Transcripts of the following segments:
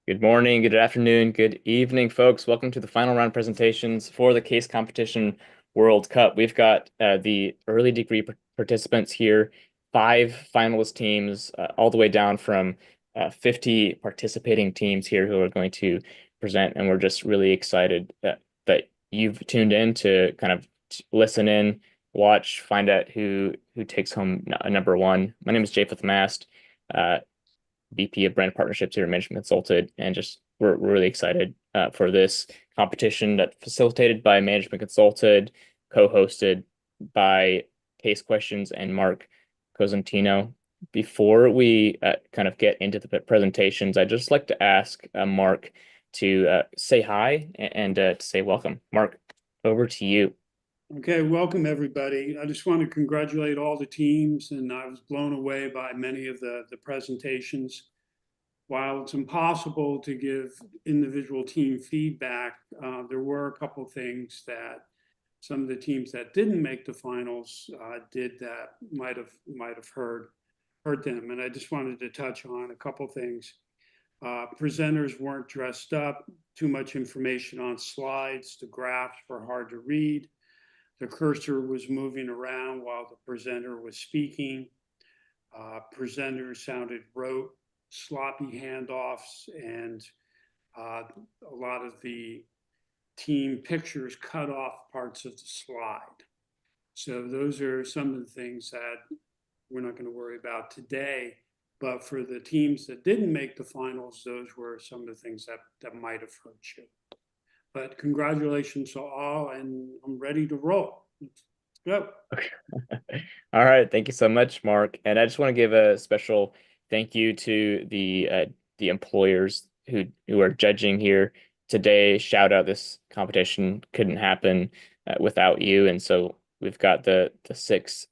Good morning, good afternoon, good evening, folks. Welcome to the final round presentations for the Case Competition World Cup. We've got the early degree participants here, five finalist teams, all the way down from 50 participating teams here who are going to present. And we're just really excited that you've tuned in to kind of listen in, watch, find out who takes home number one. My name is Japheth Mast. VP of Brand Partnerships here at Management Consulted, and just we're really excited for this competition that facilitated by Management Consulted, co-hosted by Case Questions and Mark Cosentino. Before we kind of get into the presentations, I'd just like to ask Mark to say hi and to say welcome. Mark, over to you. Okay, welcome everybody. I just want to congratulate all the teams, and I was blown away by many of the presentations. While it's impossible to give individual team feedback, there were a couple of things that some of the teams that didn't make the finals did that might have hurt them. And I just wanted to touch on a couple of things. Presenters weren't dressed up, too much information on slides, the graphs were hard to read. The cursor was moving around while the presenter was speaking. Presenters sounded rote, sloppy handoffs, and a lot of the team pictures cut off parts of the slide. So those are some of the things that we're not going to worry about today. But for the teams that didn't make the finals, those were some of the things that might have hurt you. But congratulations to all, and I'm ready to roll. Let's go. Okay. All right, thank you so much, Mark. And I just want to give a special thank you to the employers who are judging here today. Shout out, this competition couldn't happen without you, and so we've got the six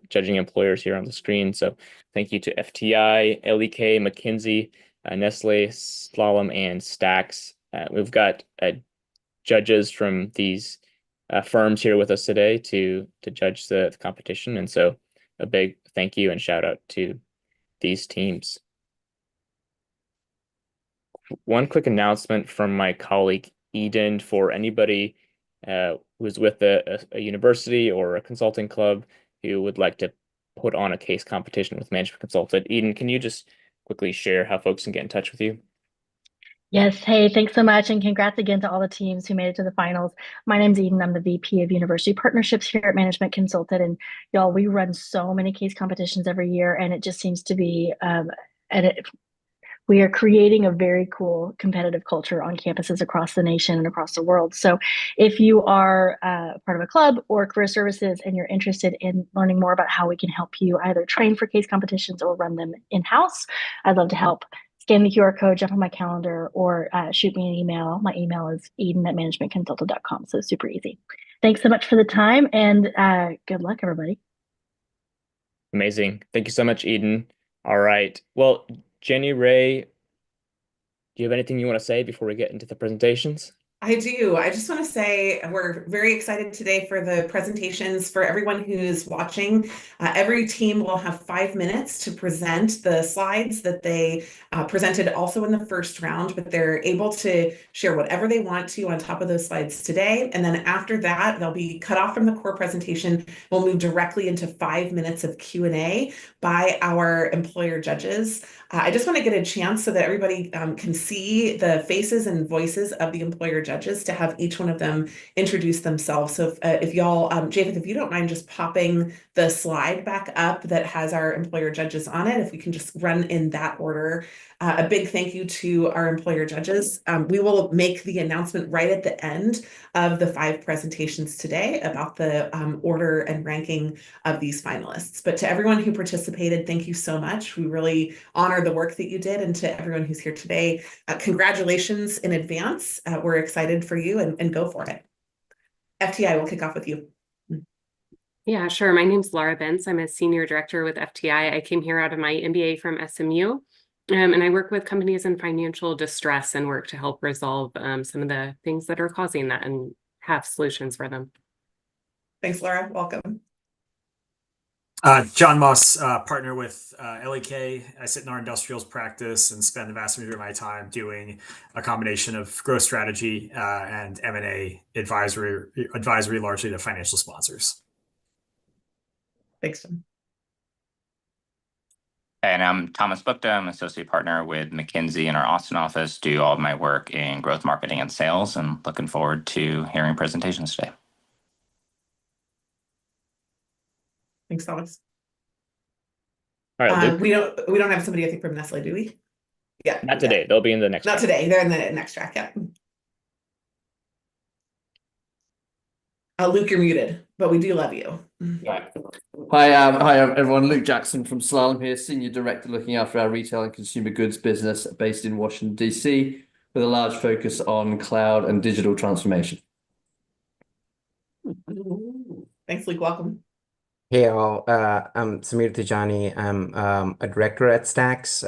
judging employers here on the screen. So thank you to FTI, L.E.K, McKinsey, Nestle, Slalom, and Stax. We've got judges from these firms here with us today to judge the competition. And so a big thank you and shout out to these teams. One quick announcement from my colleague Eden for anybody who's with a university or a consulting club who would like to put on a case competition with Management Consulted. Eden, can you just quickly share how folks can get in touch with you? Yes. Hey, thanks so much. And congrats again to all the teams who made it to the finals. My name's Eden. I'm the VP of University Partnerships here at Management Consulted. And y'all, we run so many case competitions every year, and it just seems to be, we are creating a very cool competitive culture on campuses across the nation and across the world. So if you are part of a club or career services and you're interested in learning more about how we can help you either train for case competitions or run them in-house, I'd love to help. Scan the QR code, jump on my calendar, or shoot me an email. My email is eden@managementconsulted.com. So super easy. Thanks so much for the time, and good luck, everybody. Amazing. Thank you so much, Eden. All right. Well, Jenny Ray, do you have anything you want to say before we get into the presentations? I do. I just want to say we're very excited today for the presentations. For everyone who's watching, every team will have 5 minutes to present the slides that they presented also in the first round, but they're able to share whatever they want to on top of those slides today. And then after that, they'll be cut off from the core presentation. We'll move directly into 5 minutes of Q&A by our employer judges. I just want to get a chance so that everybody can see the faces and voices of the employer judges, to have each one of them introduce themselves. So if y'all, Japheth, if you don't mind just popping the slide back up that has our employer judges on it, if we can just run in that order. A big thank you to our employer judges. We will make the announcement right at the end of the 5 presentations today about the order and ranking of these finalists. But to everyone who participated, thank you so much. We really honor the work that you did. And to everyone who's here today, congratulations in advance. We're excited for you, and go for it. FTI, we'll kick off with you. Yeah, sure. My name's Laura Benz. I'm a senior director with FTI. I came here out of my MBA from SMU. And I work with companies in financial distress and work to help resolve some of the things that are causing that and have solutions for them. Thanks, Laura. Welcome. John Moss, partner with L.E.K. I sit in our industrials practice and spend the vast majority of my time doing a combination of growth strategy and M&A advisory largely to financial sponsors. Thanks, Tom. And I'm Thomas Bookta. I'm associate partner with McKinsey in our Austin office, do all of my work in growth marketing and sales, and looking forward to hearing presentations today. Thanks, Thomas. All right, Luke. We don't have somebody, I think, from Nestle, do we? Yeah. Not today. They'll be in the next Not track. today. They're in the next track. Yeah. Luke, you're muted, but we do love you. Hi, everyone. Luke Jackson from Slalom here, Senior Director looking after our retail and consumer goods business based in Washington, D.C., with a large focus on cloud and digital transformation. Thanks, Luke. Welcome. Hey all, I'm Samir Tijani. I'm a director at Stax,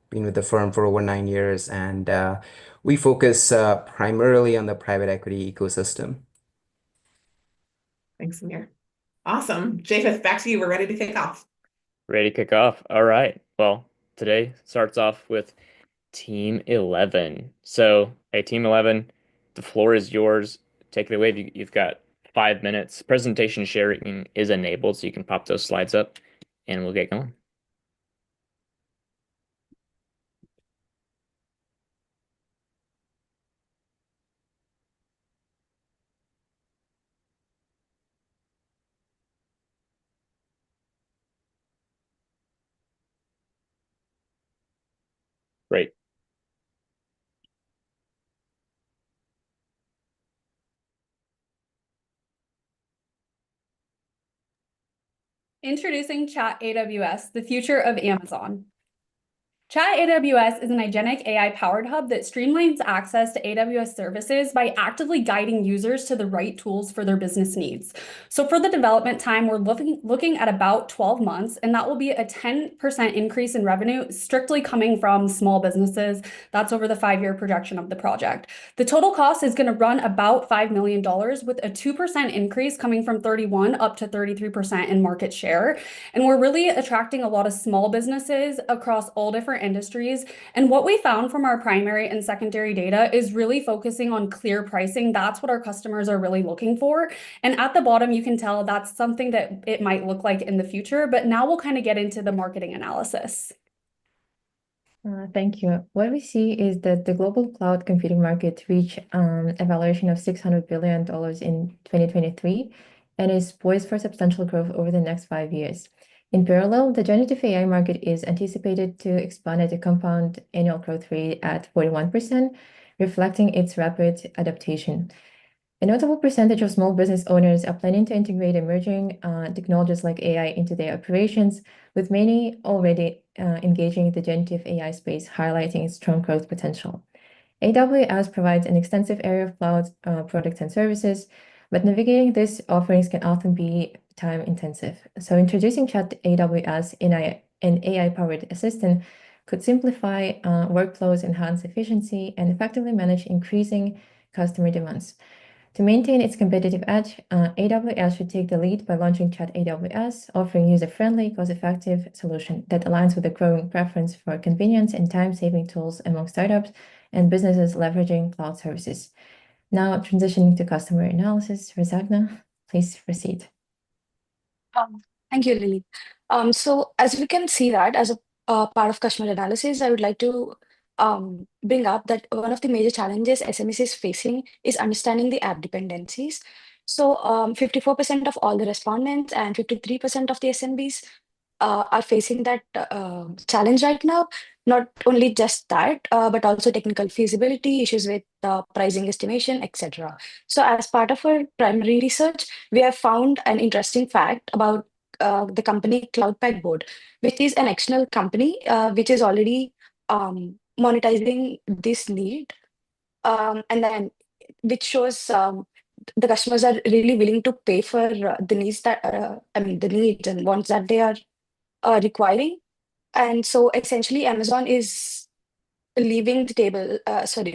been with the firm for over 9 years, and we focus primarily on the private equity ecosystem. Thanks, Samir. Awesome. Japheth, back to you. We're ready to kick off. Ready to kick off. All right. Well, today starts off with Team 11. So, hey, Team 11, the floor is yours. Take it away. You've got 5 minutes. Presentation sharing is enabled, so you can pop those slides up, and we'll get going. Great. Introducing Chat AWS, the future of Amazon. Chat AWS is an agentic AI-powered hub that streamlines access to AWS services by actively guiding users to the right tools for their business needs. So for the development time, we're looking at about 12 months, and that will be a 10% increase in revenue strictly coming from small businesses. That's over the 5-year projection of the project. The total cost is going to run about $5 million, with a 2% increase coming from 31 up to 33% in market share. And we're really attracting a lot of small businesses across all different industries. And what we found from our primary and secondary data is really focusing on clear pricing. That's what our customers are really looking for. And at the bottom, you can tell that's something that it might look like in the future. But now we'll kind of get into the marketing analysis. Thank you. What we see is that the global cloud computing market reached a valuation of $600 billion in 2023 and is poised for substantial growth over the next 5 years. In parallel, the generative AI market is anticipated to expand at a compound annual growth rate at 41%, reflecting its rapid adaptation. A notable percentage of small business owners are planning to integrate emerging technologies like AI into their operations, with many already engaging in the generative AI space, highlighting its strong growth potential. AWS provides an extensive area of cloud products and services, but navigating these offerings can often be time-intensive. So introducing Chat AWS, an AI-powered assistant, could simplify workflows, enhance efficiency, and effectively manage increasing customer demands. To maintain its competitive edge, AWS should take the lead by launching Chat AWS, offering user-friendly, cost-effective solution that aligns with the growing preference for convenience and time-saving tools among startups and businesses leveraging cloud services. Now transitioning to customer analysis, Razagna, please proceed. Thank you, Lily. So as we can see that as a part of customer analysis, I would like to bring up that one of the major challenges SMEs is facing is understanding the app dependencies. So 54% of all the respondents and 53% of the SMBs are facing that challenge right now. Not only just that, but also technical feasibility, issues with pricing estimation, etc. So as part of our primary research, we have found an interesting fact about the company Cloudpack Board, which is an external company which is already monetizing this need, and then which shows the customers are really willing to pay for the needs that the needs and wants that they are requiring. And so essentially Amazon is leaving the table,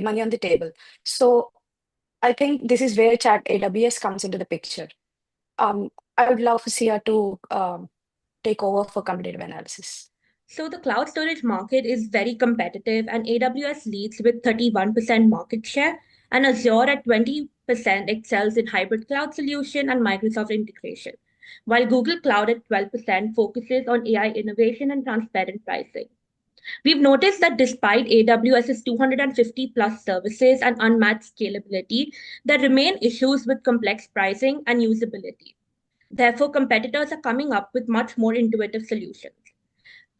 money on the table. So I think this is where Chat AWS comes into the picture. I would love for Sia to take over for competitive analysis? So the cloud storage market is very competitive, and AWS leads with 31% market share, and Azure at 20% excels in hybrid cloud solution and Microsoft integration, while Google Cloud at 12% focuses on AI innovation and transparent pricing. We've noticed that despite AWS's 250 plus services and unmatched scalability, there remain issues with complex pricing and usability. Therefore, competitors are coming up with much more intuitive solutions.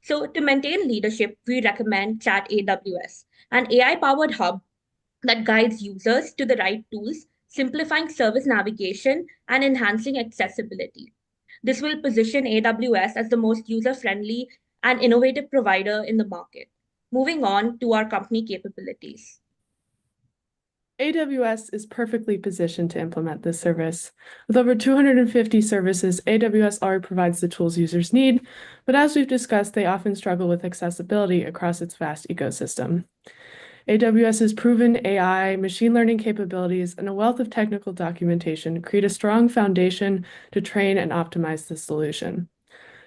So, to maintain leadership, we recommend Chat AWS, an AI powered hub that guides users to the right tools, simplifying service navigation and enhancing accessibility. This will position AWS as the most user friendly and innovative provider in the market. Moving on to our company capabilities. AWS is perfectly positioned to implement this service. With over 250 services, AWS already provides the tools users need, but as we've discussed, they often struggle with accessibility across its vast ecosystem. AWS's proven AI, machine learning capabilities, and a wealth of technical documentation create a strong foundation to train and optimize the solution.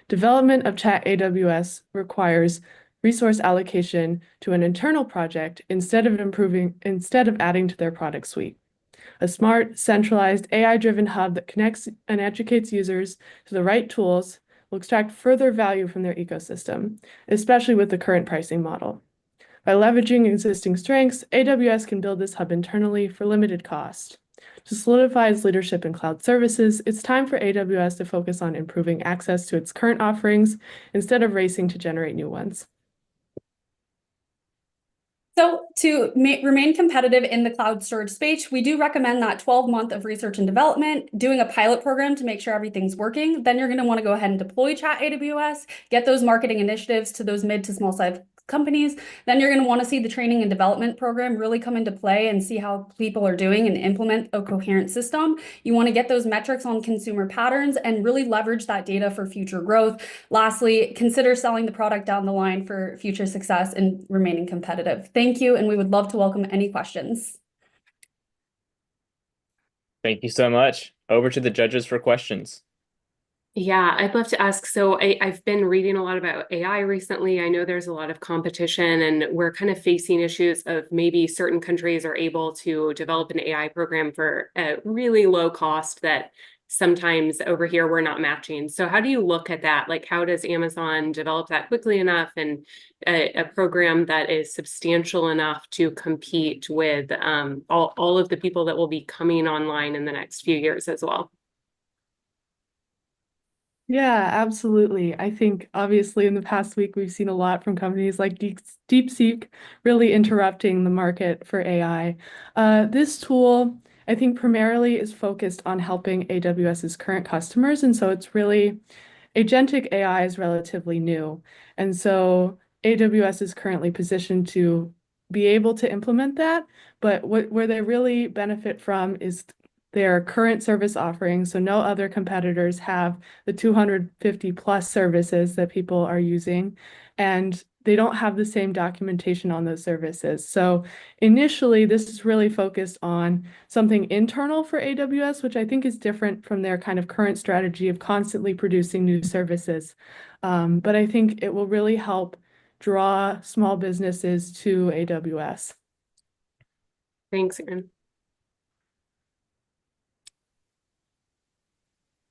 Development of Chat AWS requires resource allocation to an internal project instead of adding to their product suite. A smart, centralized, AI-driven hub that connects and educates users to the right tools will extract further value from their ecosystem, especially with the current pricing model. By leveraging existing strengths, AWS can build this hub internally for limited cost. To solidify its leadership in cloud services, it's time for AWS to focus on improving access to its current offerings instead of racing to generate new ones. So to remain competitive in the cloud storage space, we do recommend that 12-month of research and development, doing a pilot program to make sure everything's working. Then you're going to want to go ahead and deploy Chat AWS, get those marketing initiatives to those mid to small size companies. Then you're going to want to see the training and development program really come into play and see how people are doing and implement a coherent system. You want to get those metrics on consumer patterns and really leverage that data for future growth. Lastly, consider selling the product down the line for future success and remaining competitive. Thank you, and we would love to welcome any questions. Thank you so much. Over to the judges for questions. Yeah, I'd love to ask. So I've been reading a lot about AI recently. I know there's a lot of competition, and we're kind of facing issues of maybe certain countries are able to develop an AI program for a really low cost that sometimes over here we're not matching. So how do you look at that? Like, how does Amazon develop that quickly enough and a program that is substantial enough to compete with all of the people that will be coming online in the next few years as well? Yeah, absolutely. I think obviously in the past week, we've seen a lot from companies like DeepSeek really interrupting the market for AI. This tool, I think, primarily is focused on helping AWS's current customers. And so it's really, agentic AI is relatively new. And so AWS is currently positioned to be able to implement that. But where they really benefit from is their current service offerings. So no other competitors have the 250 plus services that people are using, and they don't have the same documentation on those services. So initially, this is really focused on something internal for AWS, which I think is different from their kind of current strategy of constantly producing new services. But I think it will really help draw small businesses to AWS. Thanks, Erin.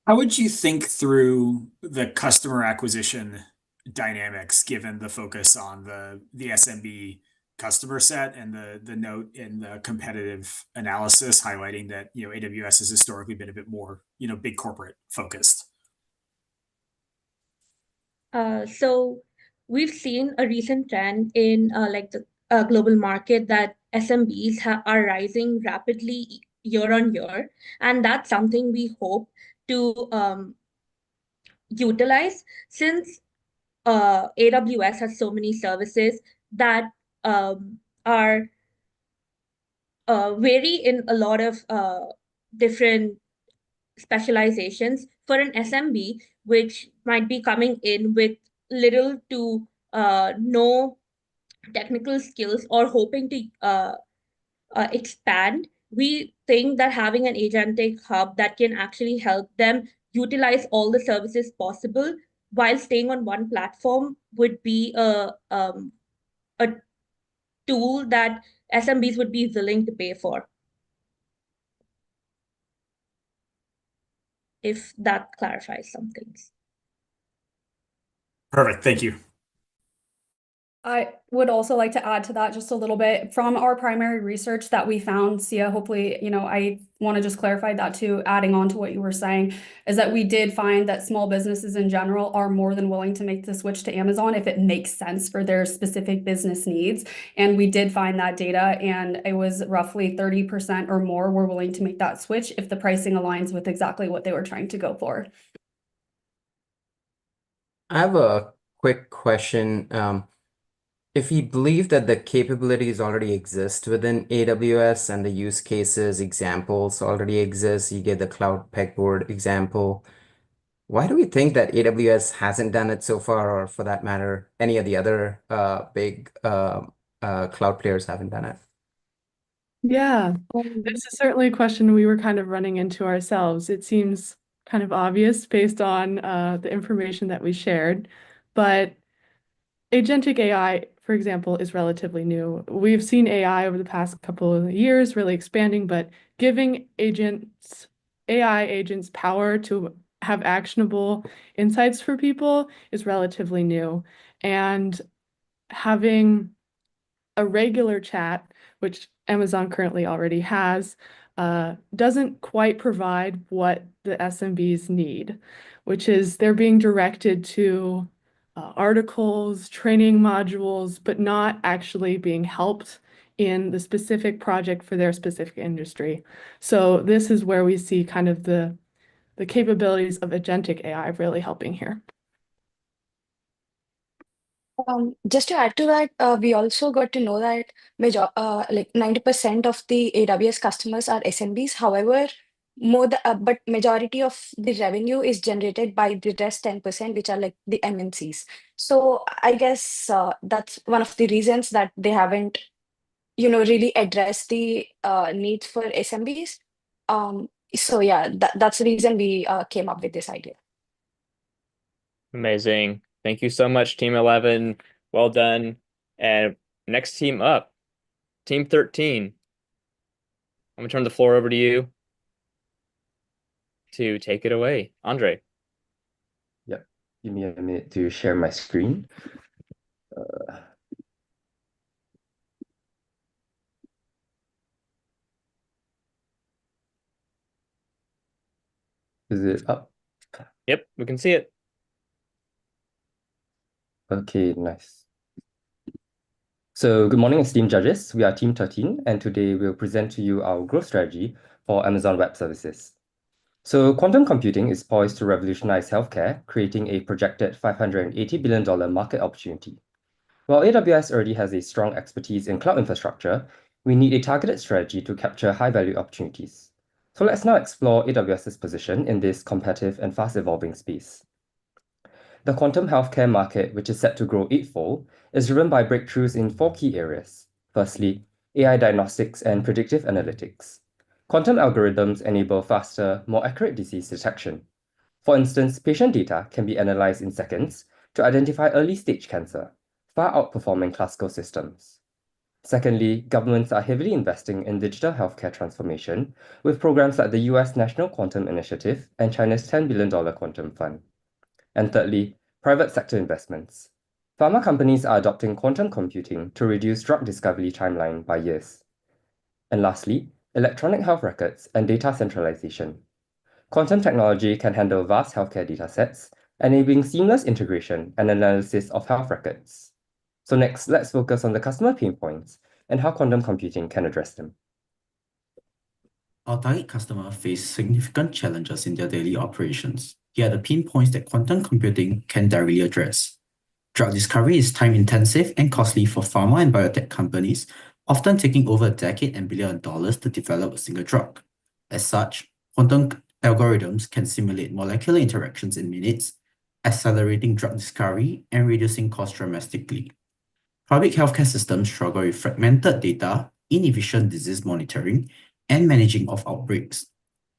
How would you think through the customer acquisition dynamics given the focus on the SMB customer set and the note in the competitive analysis highlighting that AWS has historically been a bit more big corporate focused? So we've seen a recent trend in like the global market that SMBs are rising rapidly year on year, and that's something we hope to utilize since AWS has so many services that are vary in a lot of different specializations. For an SMB, which might be coming in with little to no technical skills or hoping to expand, we think that having an agentic hub that can actually help them utilize all the services possible while staying on one platform would be a tool that SMBs would be willing to pay for, if that clarifies some things. Perfect. Thank you. I would also like to add to that just a little bit from our primary research that we found, Sia, hopefully, I want to just clarify that too, adding on to what you were saying, is that we did find that small businesses in general are more than willing to make the switch to Amazon if it makes sense for their specific business needs. And we did find that data, and it was roughly 30% or more were willing to make that switch if the pricing aligns with exactly what they were trying to go for. I have a quick question. If you believe that the capabilities already exist within AWS and the use cases examples already exist, you get the cloud pegboard example. Why do we think that AWS hasn't done it so far, or for that matter, any of the other big cloud players haven't done it? Yeah, this is certainly a question we were kind of running into ourselves. It seems kind of obvious based on the information that we shared, but agentic AI, for example, is relatively new. We've seen AI over the past couple of years really expanding, but giving AI agents power to have actionable insights for people is relatively new. And having a regular chat, which Amazon currently already has, doesn't quite provide what the SMBs need, which is they're being directed to articles, training modules, but not actually being helped in the specific project for their specific industry. So this is where we see kind of the capabilities of agentic AI really helping here. Just to add to that, we also got to know that like 90% of the AWS customers are SMBs. However, but majority of the revenue is generated by the rest 10%, which are like the MNCs. So I guess that's one of the reasons that they haven't, really addressed the needs for SMBs. So yeah, that's the reason we came up with this idea. Amazing. Thank you so much, Team 11. Well done. And next team up, Team 13. I'm going to turn the floor over to you to take it away. Andre. Yep. Give me a minute to share my screen. Is it up? Yep, we can see it. Okay, nice. So good morning, esteemed judges. We are Team 13, and today we'll present to you our growth strategy for Amazon Web Services. So quantum computing is poised to revolutionize healthcare, creating a projected $580 billion market opportunity. While AWS already has a strong expertise in cloud infrastructure, we need a targeted strategy to capture high-value opportunities. So let's now explore AWS's position in this competitive and fast-evolving space. The quantum healthcare market, which is set to grow eightfold, is driven by breakthroughs in 4 key areas. Firstly, AI diagnostics and predictive analytics. Quantum algorithms enable faster, more accurate disease detection. For instance, patient data can be analyzed in seconds to identify early-stage cancer, far outperforming classical systems. Secondly, governments are heavily investing in digital healthcare transformation with programs like the US National Quantum Initiative and China's $10 billion Quantum Fund. And thirdly, private sector investments. Pharma companies are adopting quantum computing to reduce drug discovery timeline by years. And lastly, electronic health records and data centralization. Quantum technology can handle vast healthcare datasets, enabling seamless integration and analysis of health records. So next, let's focus on the customer pain points and how quantum computing can address them. Our target customer face significant challenges in their daily operations. Here are the pain points that quantum computing can directly address. Drug discovery is time-intensive and costly for pharma and biotech companies, often taking over a decade and billions of dollars to develop a single drug. As such, quantum algorithms can simulate molecular interactions in minutes, accelerating drug discovery and reducing costs dramatically. Public healthcare systems struggle with fragmented data, inefficient disease monitoring, and managing of outbreaks.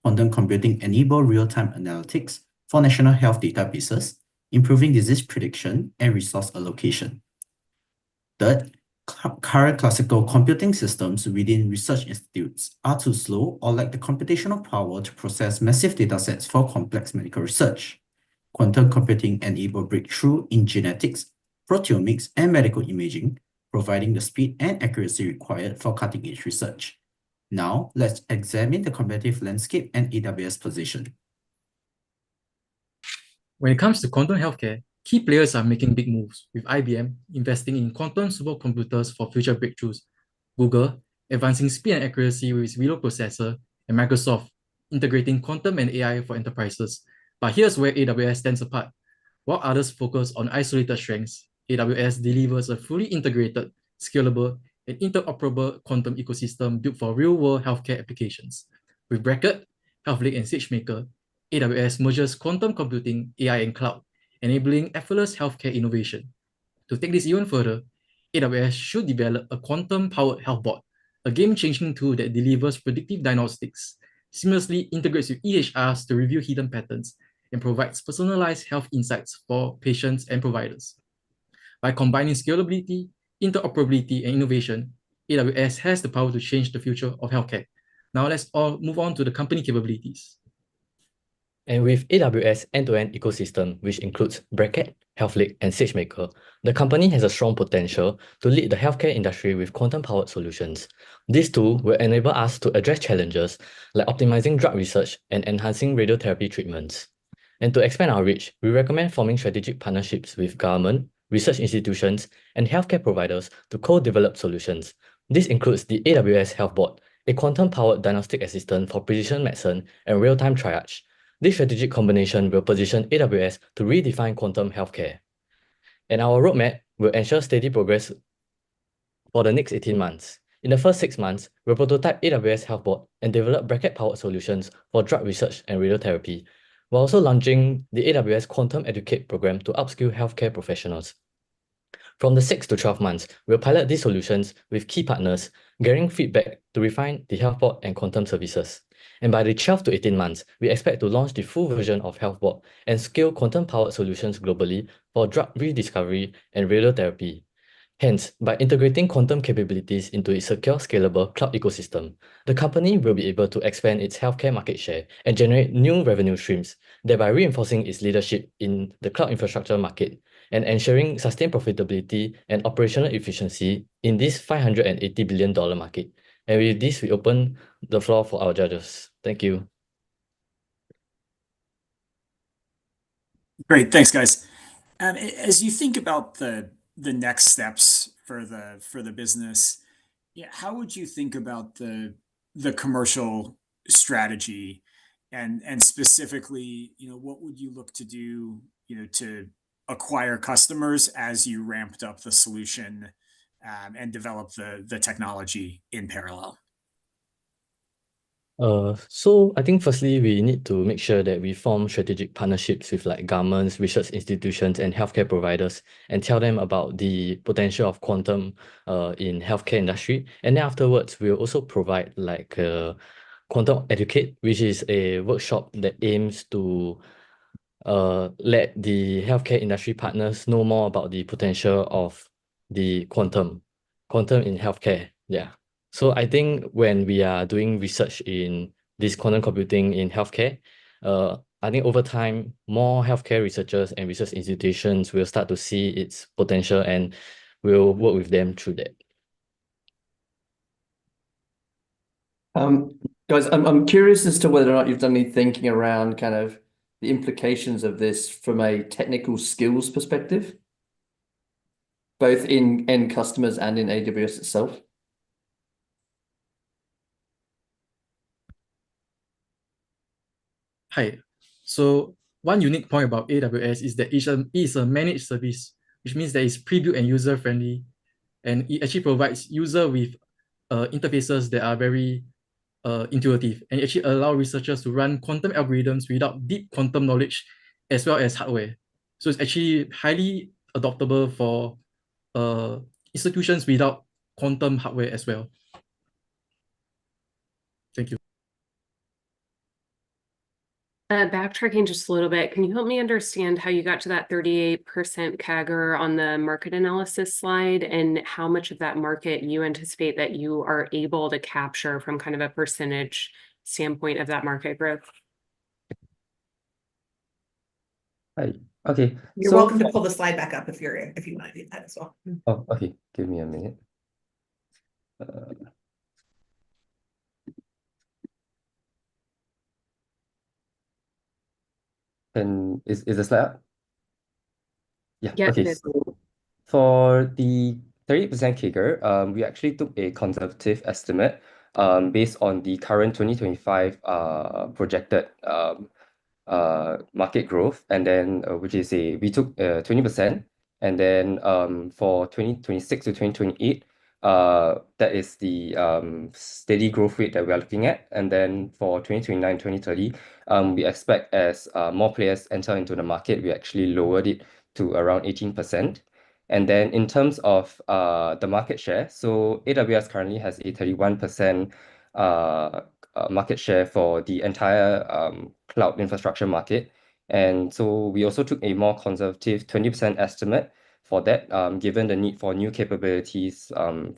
Quantum computing enables real-time analytics for national health databases, improving disease prediction and resource allocation. Third, current classical computing systems within research institutes are too slow or lack the computational power to process massive datasets for complex medical research. Quantum computing enables breakthrough in genetics, proteomics, and medical imaging, providing the speed and accuracy required for cutting-edge research. Now, let's examine the competitive landscape and AWS position. When it comes to quantum healthcare, key players are making big moves, with IBM investing in quantum supercomputers for future breakthroughs, Google advancing speed and accuracy with its Willow processor, and Microsoft integrating quantum and AI for enterprises. But here's where AWS stands apart. While others focus on isolated strengths, AWS delivers a fully integrated, scalable, and interoperable quantum ecosystem built for real-world healthcare applications. With Bracket, L.E.K, and SageMaker, AWS merges quantum computing, AI, and cloud, enabling effortless healthcare innovation. To take this even further, AWS should develop a quantum-powered health bot, a game-changing tool that delivers predictive diagnostics, seamlessly integrates with EHRs to review hidden patterns, and provides personalized health insights for patients and providers. By combining scalability, interoperability, and innovation, AWS has the power to change the future of healthcare. Now let's all move on to the company capabilities. And with AWS end-to-end ecosystem, which includes Bracket, L.E.K, and SageMaker, the company has a strong potential to lead the healthcare industry with quantum-powered solutions. This tool will enable us to address challenges like optimizing drug research and enhancing radiotherapy treatments. And to expand our reach, we recommend forming strategic partnerships with government, research institutions, and healthcare providers to co-develop solutions. This includes the AWS HealthBot, a quantum-powered diagnostic assistant for precision medicine and real-time triage. This strategic combination will position AWS to redefine quantum healthcare. And our roadmap will ensure steady progress for the next 18 months. In the first 6 months, we'll prototype AWS HealthBot and develop bracket-powered solutions for drug research and radiotherapy. We're also launching the AWS Quantum Educate program to upskill healthcare professionals. From the 6 to 12 months, we'll pilot these solutions with key partners, gathering feedback to refine the HealthBot and quantum services. And by the 12 to 18 months, we expect to launch the full version of HealthBot and scale quantum-powered solutions globally for drug rediscovery and radiotherapy. Hence, by integrating quantum capabilities into its secure, scalable cloud ecosystem, the company will be able to expand its healthcare market share and generate new revenue streams, thereby reinforcing its leadership in the cloud infrastructure market and ensuring sustained profitability and operational efficiency in this $580 billion market. And with this, we open the floor for our judges. Thank you. Great, thanks, guys. As you think about the next steps for the business, how would you think about the commercial strategy, and specifically, what would you look to do, to acquire customers as you ramped up the solution and develop the technology in parallel? So I think firstly, we need to make sure that we form strategic partnerships with like governments, research institutions, and healthcare providers, and tell them about the potential of quantum in healthcare industry. And then afterwards, we'll also provide like Quantum Educate, which is a workshop that aims to let the healthcare industry partners know more about the potential of the quantum in healthcare. Yeah. So I think when we are doing research in this quantum computing in healthcare, I think over time, more healthcare researchers and research institutions will start to see its potential, and we'll work with them through that. Guys, I'm curious as to whether or not you've done any thinking around kind of the implications of this from a technical skills perspective, both in end customers and in AWS itself. Hi. So one unique point about AWS is that it is a managed service, which means that it's pre-built and user-friendly, and it actually provides user with interfaces that are very intuitive, and actually allow researchers to run quantum algorithms without deep quantum knowledge as well as hardware. So it's actually highly adoptable for institutions without quantum hardware as well. Thank you. Backtracking just a little bit, can you help me understand how you got to that 38% CAGR on the market analysis slide, and how much of that market you anticipate that you are able to capture from kind of a percentage standpoint of that market growth? Right. Okay. You're welcome to pull the slide back up if you want to do that as well. Oh, okay. Give me a minute. And is the slide up? Yeah. Yeah, Okay. So for the 30% CAGR, we actually took a conservative estimate based on the current 2025 projected market growth, and then we took 20%, and then for 2026 to 2028, that is the steady growth rate that we are looking at. And then for 2029, 2030, we expect as more players enter into the market, we actually lowered it to around 18%. And then in terms of the market share, so AWS currently has a 31% market share for the entire cloud infrastructure market. And so we also took a more conservative 20% estimate for that, given the need for new capabilities,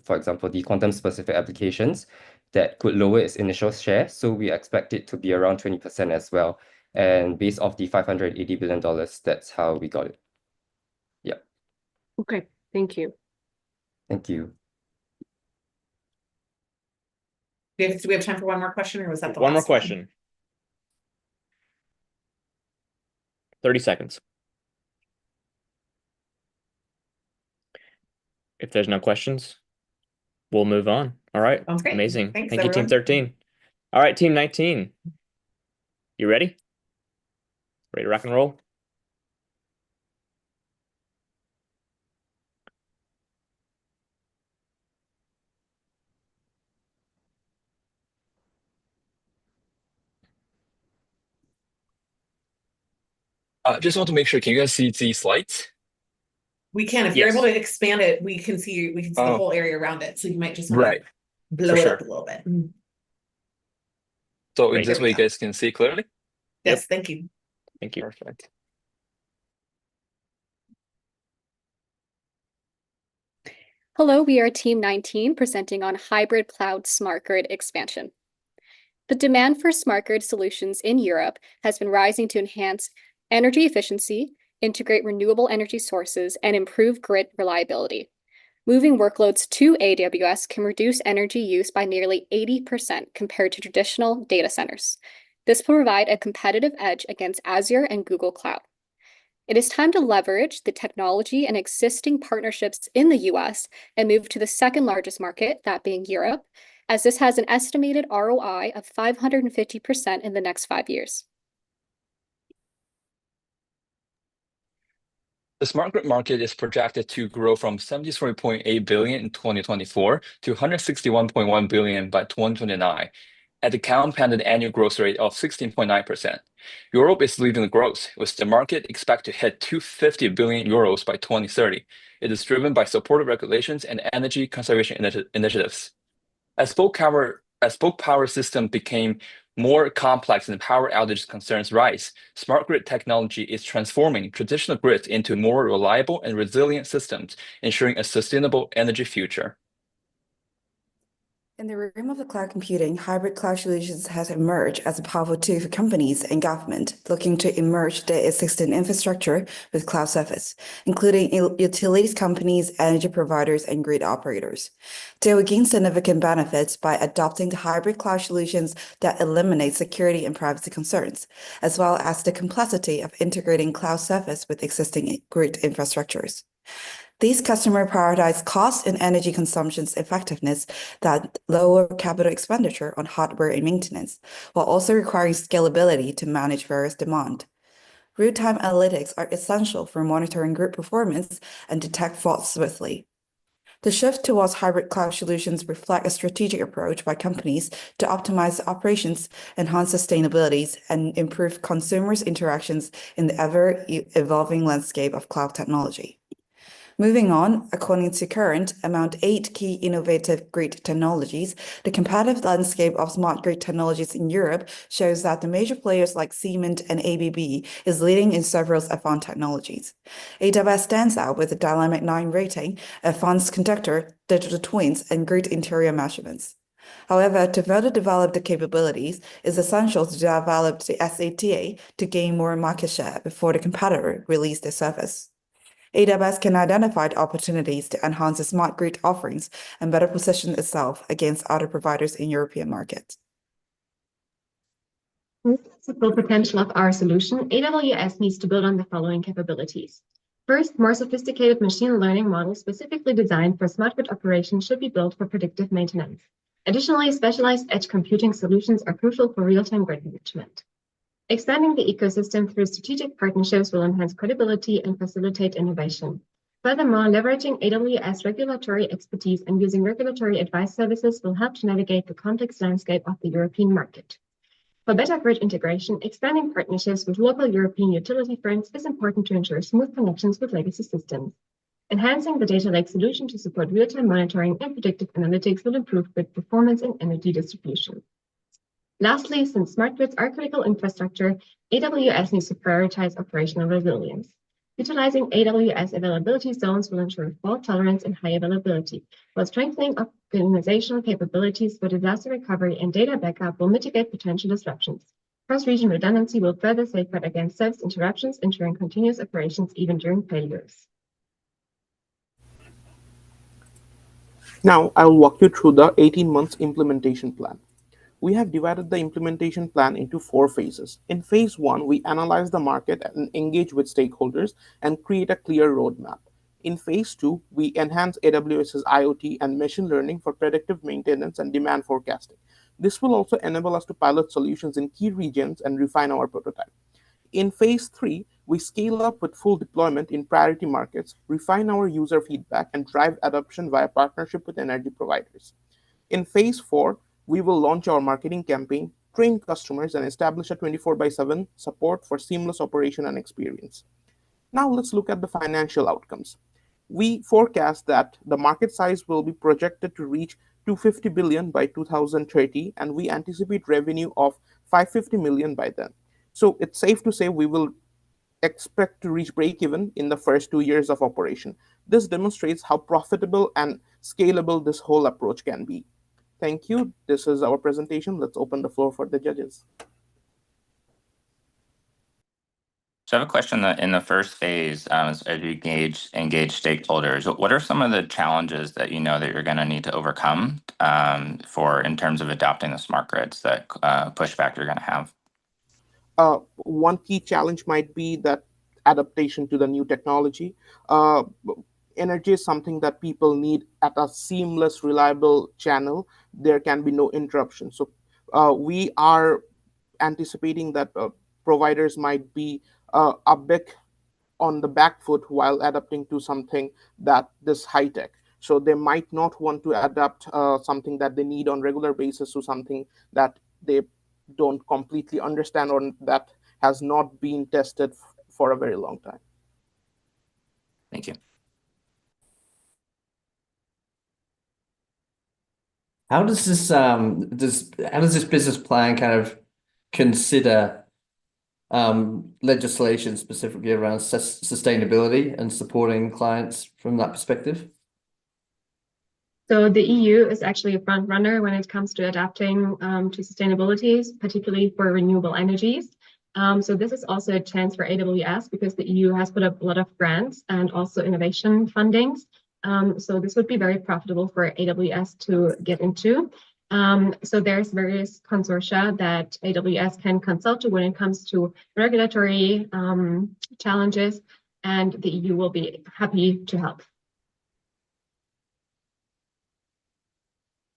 for example, the quantum specific applications that could lower its initial share. So we expect it to be around 20% as well. And based off the $580 billion, that's how we got it. Yeah. Okay, thank you. Thank you. Do we have time for one more question, or was that the One more last one? question. 30 seconds. If there's no questions, we'll move on. All right. Sounds great. Amazing. Thanks, Thank you, Team everyone. 13. All right, Team 19. You ready? Ready to rock and roll? Just want to make sure, can you guys see the slides? We can, if you're able to expand it, we can see the whole area around it. So you might just want to blow it up a little bit. So in this way, you guys can see clearly? Yes, thank you. Thank you. Perfect. Hello, we are Team 19 presenting on hybrid cloud smart grid expansion. The demand for smart grid solutions in Europe has been rising to enhance energy efficiency, integrate renewable energy sources, and improve grid reliability. Moving workloads to AWS can reduce energy use by nearly 80% compared to traditional data centers. This will provide a competitive edge against Azure and Google Cloud. It is time to leverage the technology and existing partnerships in the US and move to the second largest market, that being Europe, as this has an estimated ROI of 550% in the next 5 years. The smart grid market is projected to grow from $73.8 billion in 2024 to $161.1 billion by 2029, at a compounded annual growth rate of 16.9%. Europe is leading the growth, with the market expected to hit 250 billion euros by 2030. It is driven by supportive regulations and energy conservation initiatives. As bulk power system became more complex and power outage concerns rise, smart grid technology is transforming traditional grids into more reliable and resilient systems, ensuring a sustainable energy future. In the realm of the cloud computing, hybrid cloud solutions has emerged as a powerful tool for companies and government looking to emerge their existing infrastructure with cloud service, including utilities companies, energy providers, and grid operators. They will gain significant benefits by adopting the hybrid cloud solutions that eliminate security and privacy concerns, as well as the complexity of integrating cloud service with existing grid infrastructures. These customers prioritize cost and energy consumption's effectiveness that lower capital expenditure on hardware and maintenance, while also requiring scalability to manage various demand. Real-time analytics are essential for monitoring grid performance and detect faults swiftly. The shift towards hybrid cloud solutions reflect a strategic approach by companies to optimize operations, enhance sustainability, and improve consumers' interactions in the ever-evolving landscape of cloud technology. Moving on, according to Current, among 8 key innovative grid technologies, the competitive landscape of smart grid technologies in Europe shows that the major players like Siemens and ABB is leading in several advanced technologies. AWS stands out with a dynamic 9 rating, advanced conductor, digital twins, and grid interior measurements. However, to further develop the capabilities, it's essential to develop the SATA to gain more market share before the competitor release their service. AWS can identify opportunities to enhance the smart grid offerings and better position itself against other providers in European markets. To the full potential of our solution, AWS needs to build on the following capabilities. First, more sophisticated machine learning models specifically designed for smart grid operations should be built for predictive maintenance. Additionally, specialized edge computing solutions are crucial for real-time grid management. Expanding the ecosystem through strategic partnerships will enhance credibility and facilitate innovation. Furthermore, leveraging AWS regulatory expertise and using regulatory advice services will help to navigate the complex landscape of the European market. For better grid integration, expanding partnerships with local European utility firms is important to ensure smooth connections with legacy systems. Enhancing the data lake solution to support real-time monitoring and predictive analytics will improve grid performance and energy distribution. Lastly, since smart grids are critical infrastructure, AWS needs to prioritize operational resilience. Utilizing AWS availability zones will ensure fault tolerance and high availability, while strengthening organizational capabilities for disaster recovery and data backup will mitigate potential disruptions. Cross-region redundancy will further safeguard against service interruptions, ensuring continuous operations even during failures. Now, I will walk you through the 18 months implementation plan. We have divided the implementation plan into 4 phases. In phase 1, we analyze the market and engage with stakeholders and create a clear roadmap. In phase 2, we enhance AWS's IoT and machine learning for predictive maintenance and demand forecasting. This will also enable us to pilot solutions in key regions and refine our prototype. In phase 3, we scale up with full deployment in priority markets, refine our user feedback, and drive adoption via partnership with energy providers. In phase 4, we will launch our marketing campaign, train customers, and establish a 24/7 support for seamless operation and experience. Now let's look at the financial outcomes. We forecast that the market size will be projected to reach $250 billion by 2030, and we anticipate revenue of $550 million by then. So it's safe to say we will expect to reach break-even in the first 2 years of operation. This demonstrates how profitable and scalable this whole approach can be. Thank you. This is our presentation. Let's open the floor for the judges. So I have a question that in the first phase, as you engage stakeholders, what are some of the challenges that you know that you're going to need to overcome in terms of adopting the smart grids, that pushback you're going to have? One key challenge might be that adaptation to the new technology. Energy is something that people need at a seamless, reliable channel. There can be no interruption. So we are anticipating that providers might be a bit on the back foot while adapting to something that is high tech. So they might not want to adapt something that they need on regular basis to something that they don't completely understand or that has not been tested for a very long time. Thank you. How does this business plan kind of consider legislation specifically around sustainability and supporting clients from that perspective? So the EU is actually a front runner when it comes to adapting to sustainability, particularly for renewable energies. So this is also a chance for AWS because the EU has put up a lot of grants and also innovation fundings. So this would be very profitable for AWS to get into. So there's various consortia that AWS can consult to when it comes to regulatory challenges, and the EU will be happy to help.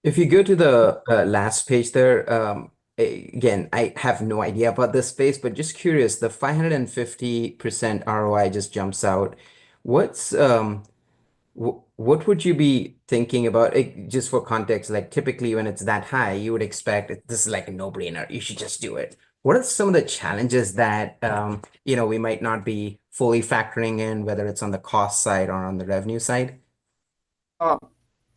If you go to the last page there, again, I have no idea about this space, but just curious, the 550% ROI just jumps out. What would you be thinking about, just for context, like typically when it's that high, you would expect this is like a no-brainer. You should just do it. What are some of the challenges that we might not be fully factoring in, whether it's on the cost side or on the revenue side?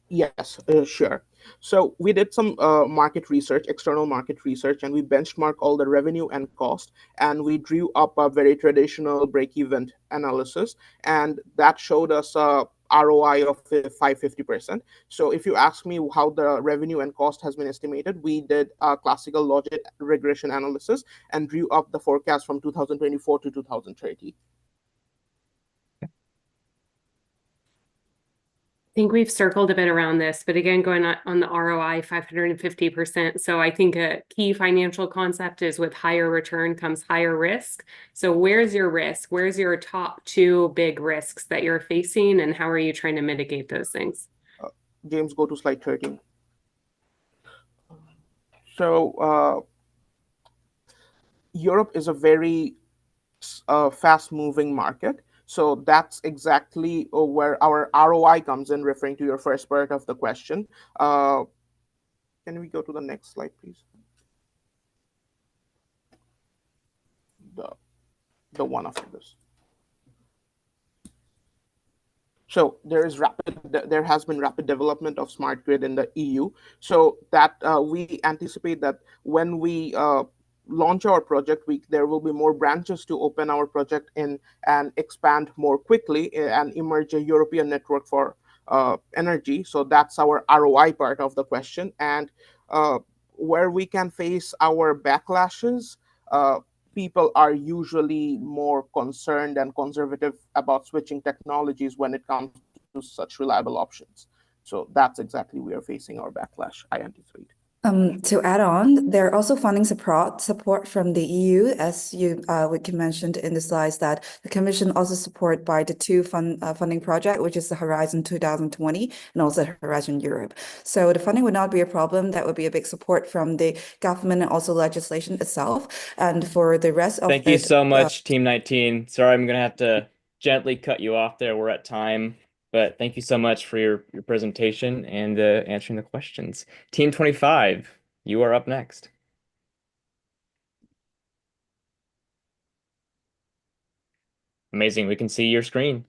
Yes, sure. So we did some market research, external market research, and we benchmarked all the revenue and cost, and we drew up a very traditional break-even analysis, and that showed us a ROI of 550%. So if you ask me how the revenue and cost has been estimated, we did a classical logic regression analysis and drew up the forecast from 2024 to 2030. I think we've circled a bit around this, but again, going on the ROI 550%. So I think a key financial concept is with higher return comes higher risk. So where's your risk? Where's your top two big risks that you're facing, and how are you trying to mitigate those things? James, go to slide 13. So Europe is a very fast-moving market. So that's exactly where our ROI comes in, referring to your first part of the question. Can we go to the next slide, please? The one after this. So there has been rapid development of smart grid in the EU. So that we anticipate that when we launch our project, there will be more branches to open our project in and expand more quickly and emerge a European network for energy. So that's our ROI part of the question. And where we can face our backlashes, people are usually more concerned and conservative about switching technologies when it comes to such reliable options. So that's exactly where we are facing our backlash, I anticipate. To add on, there are also funding support from the EU, as we mentioned in the slides, that the Commission also support by the two funding project, which is the Horizon 2020 and also Horizon Europe. So the funding would not be a problem. That would be a big support from the government and also legislation itself. And for the rest of Thank you so much, Team 19. Sorry, I'm going to have to gently cut you off there. We're at time. But thank you so much for your presentation and answering the questions. Team 25, you are up next. Amazing. We can see your screen.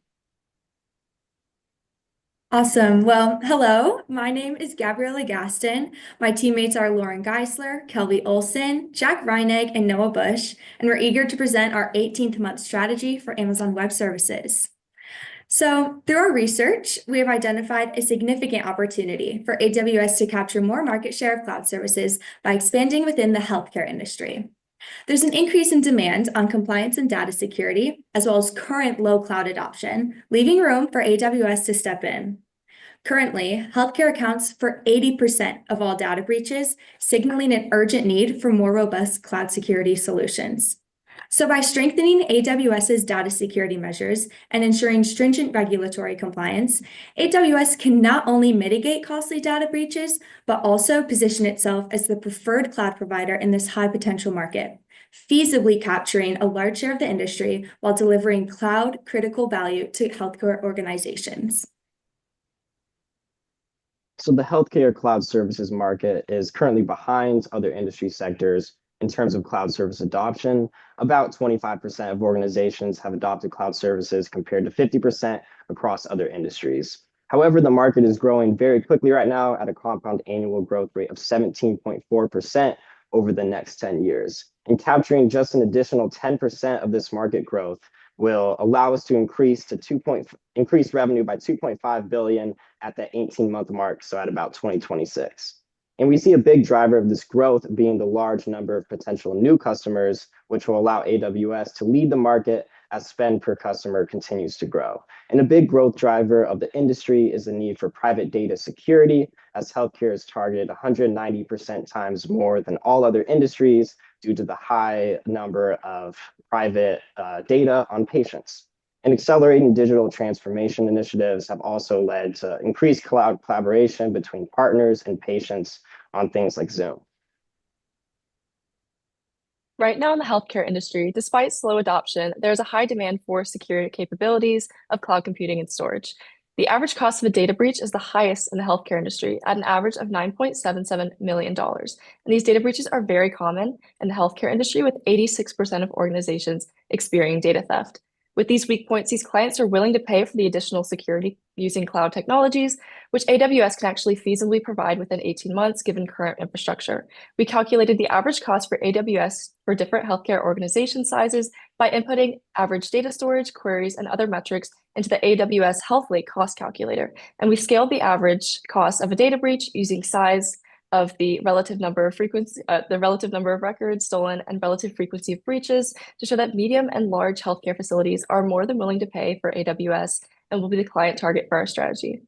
Awesome. Well, hello. My name is Gabriella Gaston. My teammates are Lauren Geisler, Kelby Olson, Jack Reinig, and Noah Bush, and we're eager to present our 18th month strategy for Amazon Web Services. So through our research, we have identified a significant opportunity for AWS to capture more market share of cloud services by expanding within the healthcare industry. There's an increase in demand on compliance and data security, as well as current low cloud adoption, leaving room for AWS to step in. Currently, healthcare accounts for 80% of all data breaches, signaling an urgent need for more robust cloud security solutions. So by strengthening AWS's data security measures and ensuring stringent regulatory compliance, AWS can not only mitigate costly data breaches, but also position itself as the preferred cloud provider in this high potential market, feasibly capturing a large share of the industry while delivering cloud critical value to healthcare organizations. So the healthcare cloud services market is currently behind other industry sectors in terms of cloud service adoption. About 25% of organizations have adopted cloud services compared to 50% across other industries. However, the market is growing very quickly right now at a compound annual growth rate of 17.4% over the next 10 years. And capturing just an additional 10% of this market growth will allow us to increase revenue by 2.5 billion at the 18-month mark, so at about 2026. And we see a big driver of this growth being the large number of potential new customers, which will allow AWS to lead the market as spend per customer continues to grow. And a big growth driver of the industry is the need for private data security, as healthcare is targeted 190% times more than all other industries due to the high number of private data on patients. And accelerating digital transformation initiatives have also led to increased cloud collaboration between partners and patients on things like Zoom. Right now in the healthcare industry, despite slow adoption, there's a high demand for security capabilities of cloud computing and storage. The average cost of a data breach is the highest in the healthcare industry at an average of $9.77 million. And these data breaches are very common in the healthcare industry, with 86% of organizations experiencing data theft. With these weak points, these clients are willing to pay for the additional security using cloud technologies, which AWS can actually feasibly provide within 18 months given current infrastructure. We calculated the average cost for AWS for different healthcare organization sizes by inputting average data storage, queries, and other metrics into the AWS L.E.K cost calculator. And we scaled the average cost of a data breach using size of the relative number of records stolen and relative frequency of breaches to show that medium and large healthcare facilities are more than willing to pay for AWS and will be the client target for our strategy.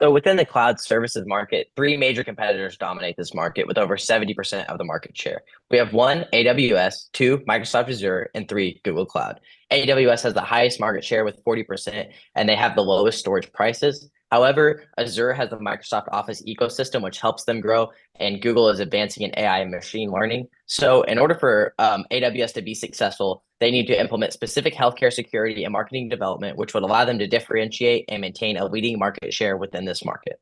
So within the cloud services market, three major competitors dominate this market with over 70% of the market share. We have one, AWS, two, Microsoft Azure, and three, Google Cloud. AWS has the highest market share with 40%, and they have the lowest storage prices. However, Azure has the Microsoft Office ecosystem, which helps them grow, and Google is advancing in AI and machine learning. So in order for AWS to be successful, they need to implement specific healthcare security and marketing development, which would allow them to differentiate and maintain a leading market share within this market.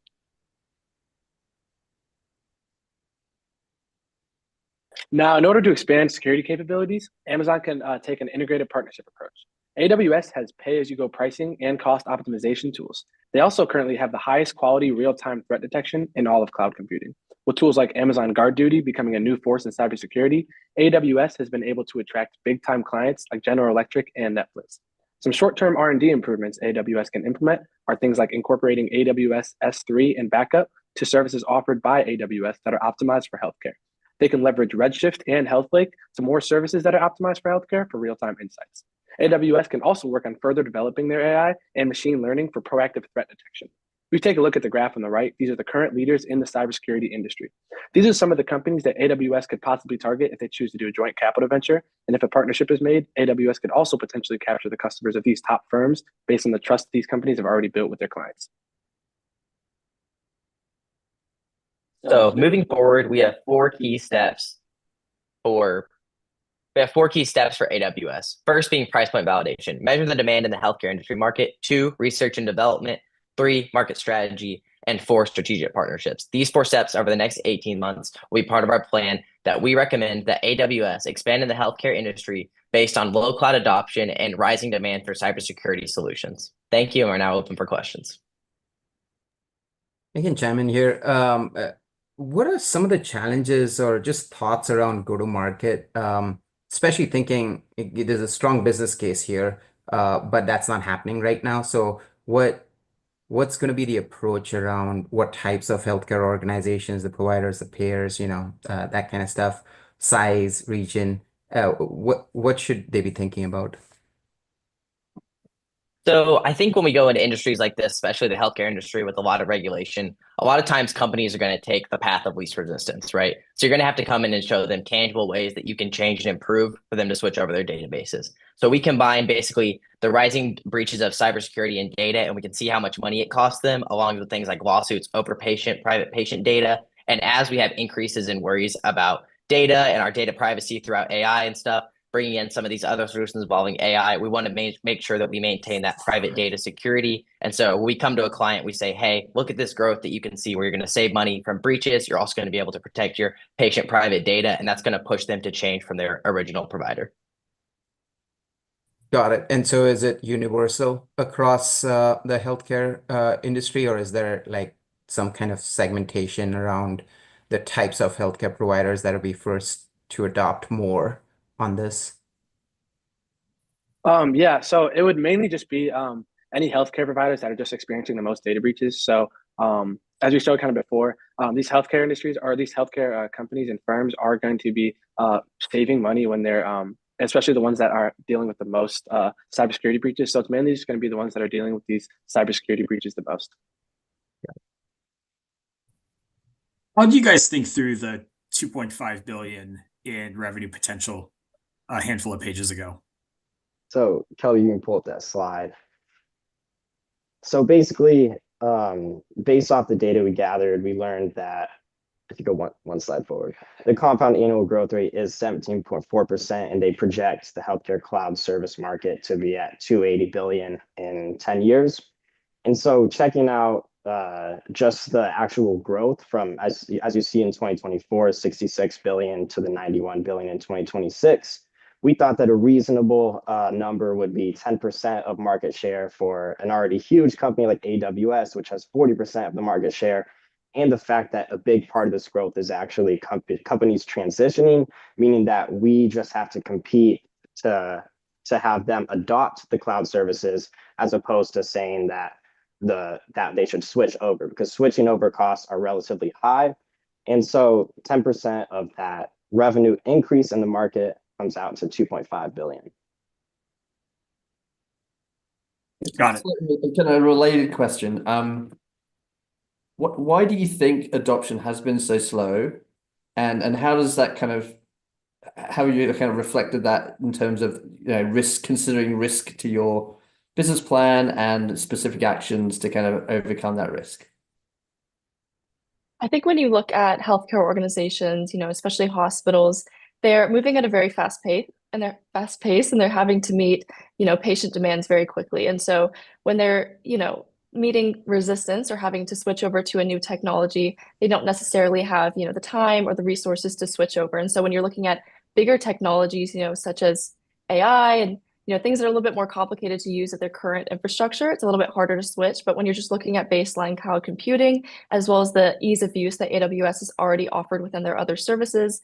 Now, in order to expand security capabilities, Amazon can take an integrated partnership approach. AWS has pay-as-you-go pricing and cost optimization tools. They also currently have the highest quality real-time threat detection in all of cloud computing. With tools like Amazon Guard Duty becoming a new force in cybersecurity, AWS has been able to attract big-time clients like General Electric and Netflix. Some short-term R&D improvements AWS can implement are things like incorporating AWS S3 and backup to services offered by AWS that are optimized for healthcare. They can leverage Redshift and L.E.K to more services that are optimized for healthcare for real-time insights. AWS can also work on further developing their AI and machine learning for proactive threat detection. If we take a look at the graph on the right, these are the current leaders in the cybersecurity industry. These are some of the companies that AWS could possibly target if they choose to do a joint capital venture. And if a partnership is made, AWS could also potentially capture the customers of these top firms based on the trust these companies have already built with their clients. So moving forward, we have four key steps for AWS. First being price point validation. Measure the demand in the healthcare industry market. 2, research and development. 3, market strategy. And 4, strategic partnerships. These 4 steps over the next 18 months will be part of our plan that we recommend that AWS expand in the healthcare industry based on low cloud adoption and rising demand for cybersecurity solutions. Thank you, and we're now open for questions. I can chime in here. What are some of the challenges or just thoughts around go-to-market? Especially thinking there's a strong business case here, but that's not happening right now. So what's going to be the approach around what types of healthcare organizations, the providers, the payers, that kind of stuff, size, region, what should they be thinking about? So I think when we go into industries like this, especially the healthcare industry with a lot of regulation, a lot of times companies are going to take the path of least resistance, right? So you're going to have to come in and show them tangible ways that you can change and improve for them to switch over their databases. So we combine basically the rising breaches of cybersecurity and data, and we can see how much money it costs them, along with things like lawsuits over private patient data. And as we have increases in worries about data and our data privacy throughout AI and stuff, bringing in some of these other solutions involving AI, we want to make sure that we maintain that private data security. And so when we come to a client, we say, hey, look at this growth that you can see where you're going to save money from breaches. You're also going to be able to protect your patient private data, and that's going to push them to change from their original provider. Got it. And so is it universal across the healthcare industry, or is there like some kind of segmentation around the types of healthcare providers that will be first to adopt more on this? Yeah, so it would mainly just be any healthcare providers that are just experiencing the most data breaches. So as we showed kind of before, these healthcare industries or these healthcare companies and firms are going to be saving money when they're, especially the ones that are dealing with the most cybersecurity breaches. So it's mainly just going to be the ones that are dealing with these cybersecurity breaches the most. How do you guys think through the 2.5 billion in revenue potential a handful of pages ago? So Kelly, you can pull up that slide. So basically, based off the data we gathered, we learned that, if you go one slide forward, the compound annual growth rate is 17.4%, and they project the healthcare cloud service market to be at 280 billion in 10 years. And so checking out just the actual growth from, as you see in 2024, 66 billion to the 91 billion in 2026, we thought that a reasonable number would be 10% of market share for an already huge company like AWS, which has 40% of the market share. And the fact that a big part of this growth is actually companies transitioning, meaning that we just have to compete to have them adopt the cloud services, as opposed to saying that they should switch over, because switching over costs are relatively high. And so 10% of that revenue increase in the market comes out to 2.5 billion. Got it. Kind of a related question. Why do you think adoption has been so slow, and how does that how you kind of reflected that in terms of considering risk to your business plan and specific actions to kind of overcome that risk? I think when you look at healthcare organizations, especially hospitals, they're moving at a very fast pace and they're having to meet, patient demands very quickly. And so when they're, meeting resistance or having to switch over to a new technology, they don't necessarily have, the time or the resources to switch over. And so when you're looking at bigger technologies, such as AI and things that are a little bit more complicated to use at their current infrastructure, it's a little bit harder to switch. But when you're just looking at baseline cloud computing, as well as the ease of use that AWS has already offered within their other services,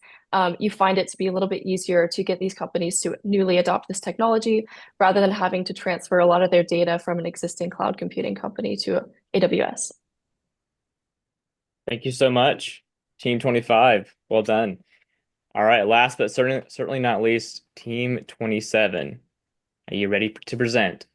you find it to be a little bit easier to get these companies to newly adopt this technology rather than having to transfer a lot of their data from an existing cloud computing company to AWS. Thank you so much, Team 25. Well done. All right, last but certainly not least, Team 27. Are you ready to present?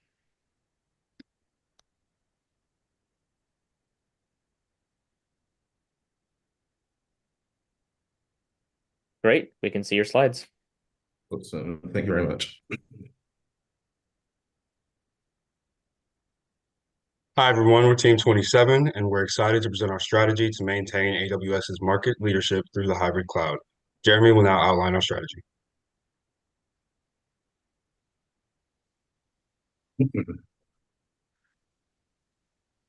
Great, we can see your slides. Awesome, thank you very much. Hi everyone, we're Team 27, and we're excited to present our strategy to maintain AWS's market leadership through the hybrid cloud. Jeremy will now outline our strategy.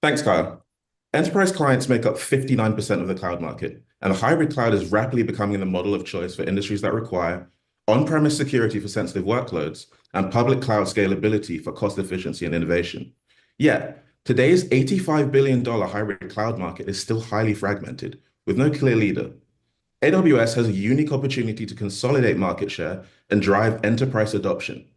Thanks, Kyle. Enterprise clients make up 59% of the cloud market, and the hybrid cloud is rapidly becoming the model of choice for industries that require on-premise security for sensitive workloads and public cloud scalability for cost efficiency and innovation. Yet, today's $85 billion hybrid cloud market is still highly fragmented, with no clear leader. AWS has a unique opportunity to consolidate market share and drive enterprise adoption.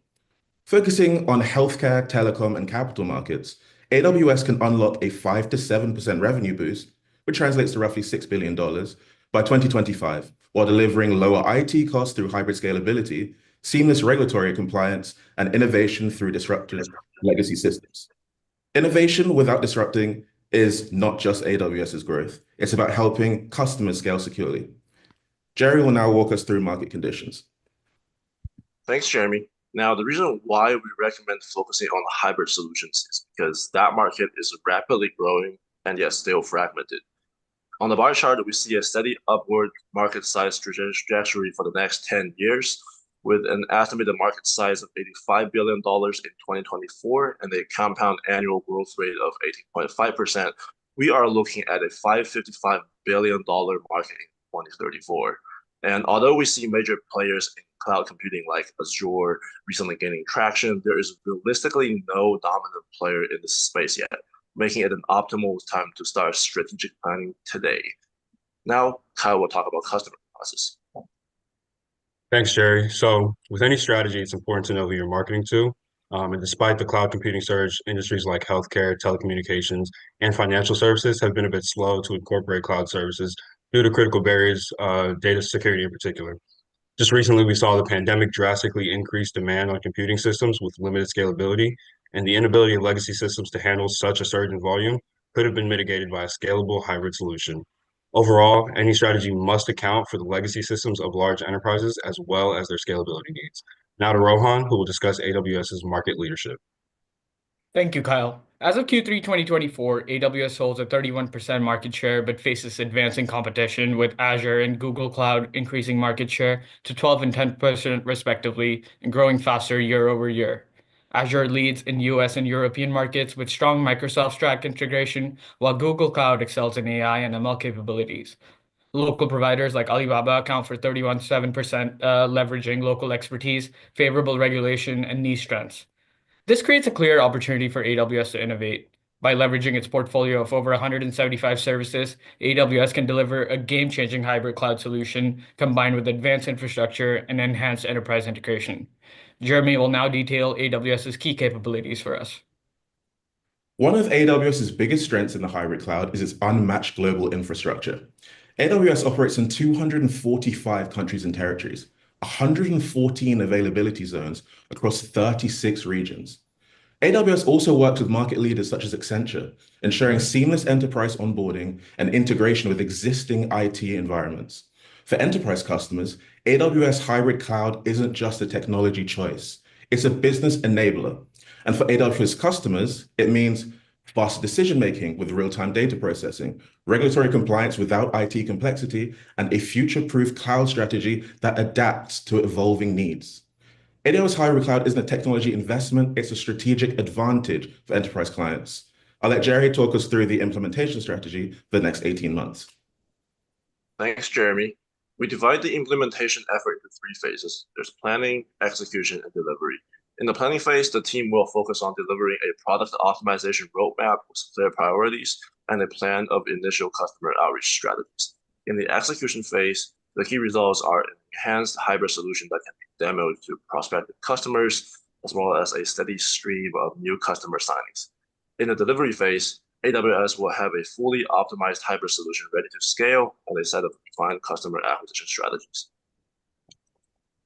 Focusing on healthcare, telecom, and capital markets, AWS can unlock a 5 to 7% revenue boost, which translates to roughly $6 billion by 2025, while delivering lower IT costs through hybrid scalability, seamless regulatory compliance, and innovation through disruptive legacy systems. Innovation without disrupting is not just AWS's growth. It's about helping customers scale securely. Jerry will now walk us through market conditions. Thanks, Jeremy. Now, the reason why we recommend focusing on hybrid solutions is because that market is rapidly growing and yet still fragmented. On the bar chart, we see a steady upward market size trajectory for the next 10 years, with an estimated market size of $85 billion in 2024 and a compound annual growth rate of 18.5%. We are looking at a $555 billion market in 2034. And although we see major players in cloud computing like Azure recently gaining traction, there is realistically no dominant player in this space yet, making it an optimal time to start strategic planning today. Now, Kyle will talk about customer process. Thanks, Jerry. So with any strategy, it's important to know who you're marketing to. And despite the cloud computing surge, industries like healthcare, telecommunications, and financial services have been a bit slow to incorporate cloud services due to critical barriers, data security in particular. Just recently, we saw the pandemic drastically increase demand on computing systems with limited scalability, and the inability of legacy systems to handle such a surge in volume could have been mitigated by a scalable hybrid solution. Overall, any strategy must account for the legacy systems of large enterprises as well as their scalability needs. Now to Rohan, who will discuss AWS's market leadership. Thank you, Kyle. As of Q3 2024, AWS holds a 31% market share but faces advancing competition, with Azure and Google Cloud increasing market share to 12 and 10% respectively and growing faster year over year. Azure leads in US and European markets with strong Microsoft Stack integration, while Google Cloud excels in AI and ML capabilities. Local providers like Alibaba account for 31.7%, leveraging local expertise, favorable regulation, and niche strengths. This creates a clear opportunity for AWS to innovate. By leveraging its portfolio of over 175 services, AWS can deliver a game-changing hybrid cloud solution combined with advanced infrastructure and enhanced enterprise integration. Jeremy will now detail AWS's key capabilities for us. One of AWS's biggest strengths in the hybrid cloud is its unmatched global infrastructure. AWS operates in 245 countries and territories, 114 availability zones across 36 regions. AWS also works with market leaders such as Accenture, ensuring seamless enterprise onboarding and integration with existing IT environments. For enterprise customers, AWS Hybrid Cloud isn't just a technology choice, it's a business enabler. And for AWS customers, it means faster decision-making with real-time data processing, regulatory compliance without IT complexity, and a future-proof cloud strategy that adapts to evolving needs. AWS Hybrid Cloud isn't a technology investment, it's a strategic advantage for enterprise clients. I'll let Jerry talk us through the implementation strategy for the next 18 months. Thanks, Jeremy. We divide the implementation effort into 3 phases. There's planning, execution, and delivery. In the planning phase, the team will focus on delivering a product optimization roadmap with clear priorities and a plan of initial customer outreach strategies. In the execution phase, the key results are an enhanced hybrid solution that can be demoed to prospective customers, as well as a steady stream of new customer signings. In the delivery phase, AWS will have a fully optimized hybrid solution ready to scale and a set of defined customer acquisition strategies.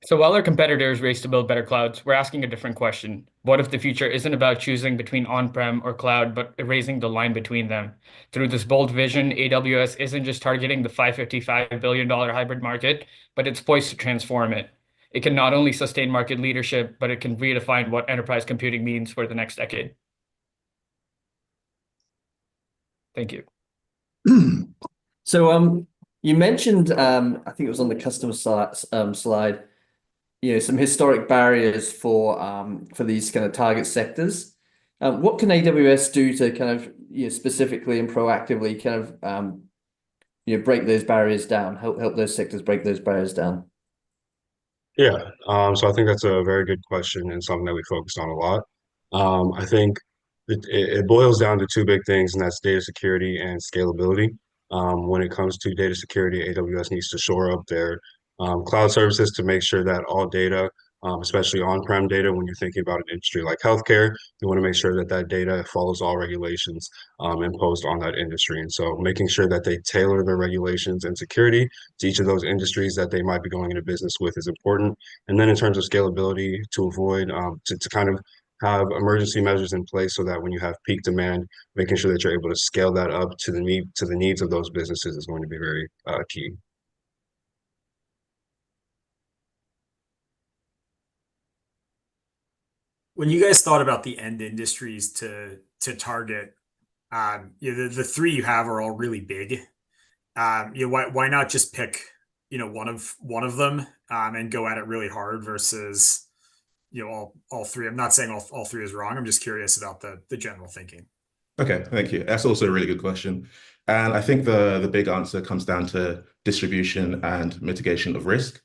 So while our competitors race to build better clouds, we're asking a different question. What if the future isn't about choosing between on-prem or cloud, but erasing the line between them? Through this bold vision, AWS isn't just targeting the $555 billion hybrid market, but it's poised to transform it. It can not only sustain market leadership, but it can redefine what enterprise computing means for the next decade. Thank you. So you mentioned, I think it was on the customer slide, some historic barriers for these kind of target sectors. What can AWS do to kind of specifically and proactively kind of break those barriers down, help those sectors break those barriers down? Yeah, so I think that's a very good question and something that we focused on a lot. I think it boils down to 2 big things, and that's data security and scalability. When it comes to data security, AWS needs to shore up their cloud services to make sure that all data, especially on-prem data, when you're thinking about an industry like healthcare, you want to make sure that that data follows all regulations imposed on that industry. And so making sure that they tailor their regulations and security to each of those industries that they might be going into business with is important. And then in terms of scalability, to avoid, to kind of have emergency measures in place so that when you have peak demand, making sure that you're able to scale that up to the needs of those businesses is going to be very key. When you guys thought about the end industries to target, the 3 you have are all really big. Why not just pick one of them and go at it really hard versus all 3? I'm not saying all 3 is wrong. I'm just curious about the general thinking. Okay, thank you. That's also a really good question. And I think the big answer comes down to distribution and mitigation of risk.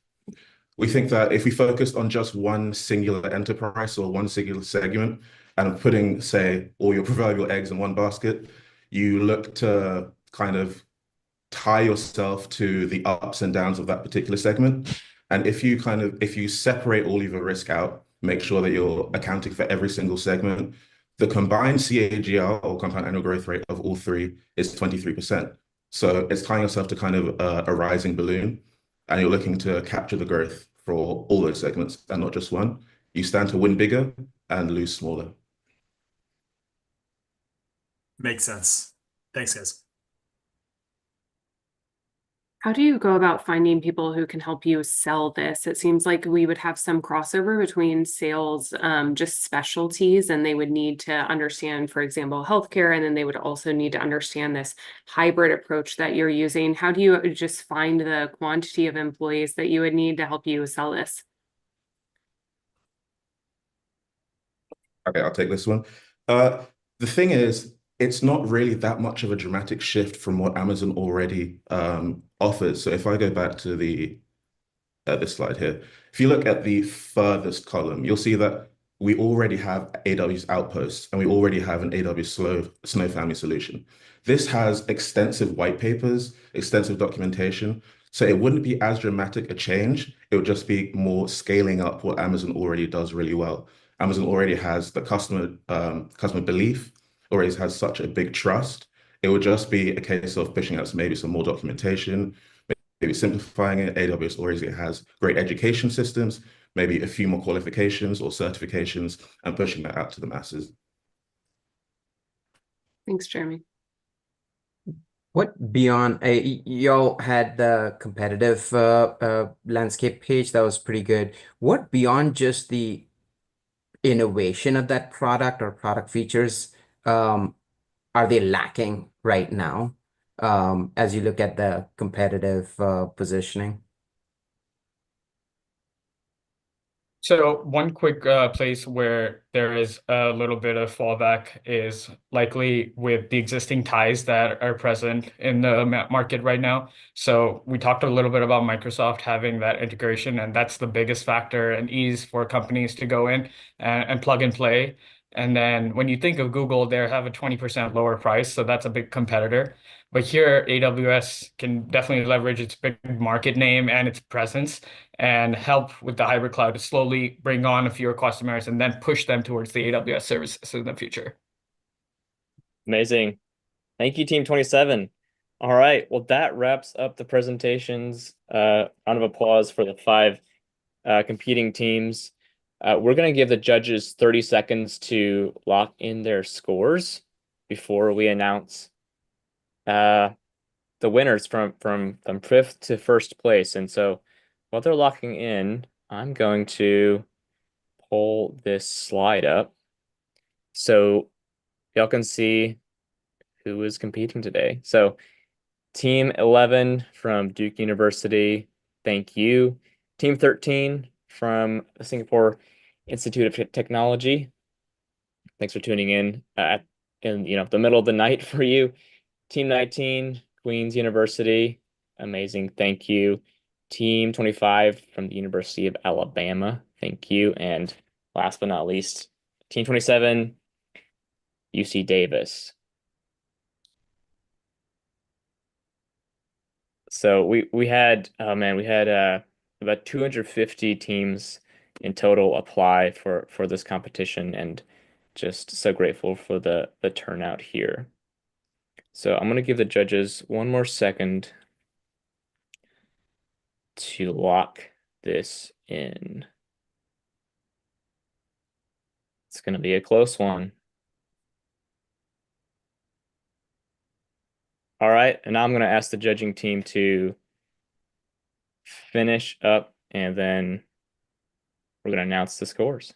We think that if we focused on just one singular enterprise or one singular segment and putting, say, all your proverbial eggs in one basket, you look to kind of tie yourself to the ups and downs of that particular segment. And if you separate all of your risk out, make sure that you're accounting for every single segment, the combined CAGR or compound annual growth rate of all 3 is 23%. So it's tying yourself to kind of a rising balloon, and you're looking to capture the growth for all those segments and not just one. You stand to win bigger and lose smaller. Makes sense. Thanks, guys. How do you go about finding people who can help you sell this? It seems like we would have some crossover between sales, just specialties, and they would need to understand, for example, healthcare, and then they would also need to understand this hybrid approach that you're using. How do you just find the quantity of employees that you would need to help you sell this? Okay, I'll take this one. The thing is, it's not really that much of a dramatic shift from what Amazon already offers. So if I go back to this slide here, if you look at the furthest column, you'll see that we already have AWS Outposts and we already have an AWS Snow Family solution. This has extensive white papers, extensive documentation. So it wouldn't be as dramatic a change. It would just be more scaling up what Amazon already does really well. Amazon already has the customer belief, already has such a big trust. It would just be a case of pushing out maybe some more documentation, maybe simplifying it. AWS already has great education systems, maybe a few more qualifications or certifications, and pushing that out to the masses. Thanks, Jeremy. What beyond y'all had the competitive landscape page that was pretty good. What beyond just the innovation of that product or product features are they lacking right now as you look at the competitive positioning? So one quick place where there is a little bit of fallback is likely with the existing ties that are present in the market right now. So we talked a little bit about Microsoft having that integration, and that's the biggest factor and ease for companies to go in and plug and play. And then when you think of Google, they have a 20% lower price, so that's a big competitor. But here, AWS can definitely leverage its big market name and its presence and help with the hybrid cloud to slowly bring on a fewer customers and then push them towards the AWS services in the future. Amazing. Thank you, Team 27. All right. Well, that wraps up the presentations. Round of applause for the 5 competing teams. We're going to give the judges 30 seconds to lock in their scores before we announce the winners from 5th to 1st place. And so while they're locking in, I'm going to pull this slide up so y'all can see who is competing today. So Team 11 from Duke University, thank you. Team 13 from the Singapore Institute of Technology, thanks for tuning in in the middle of the night for you. Team 19, Queen's University, amazing, thank you. Team 25 from the University of Alabama, thank you. And last but not least, Team 27, UC Davis. So we had about 250 teams in total apply for this competition, and just so grateful for the turnout here. So I'm gonna give the judges one more second to lock this in. It's gonna be a close one. All right, and now I'm gonna ask the judging team to finish up, and then we're gonna announce the scores.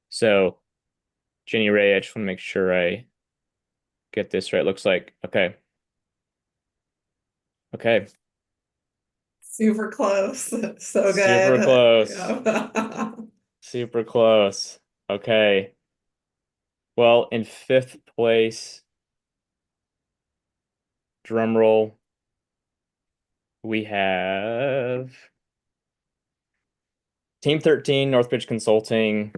So, Jenny Ray, I just want to make sure I get this right. Looks like, okay. Okay. Super close. So good. Super close. Yeah. Super close. Okay. Well, in 5th place, drum roll, we have Team 13, Northbridge Consulting.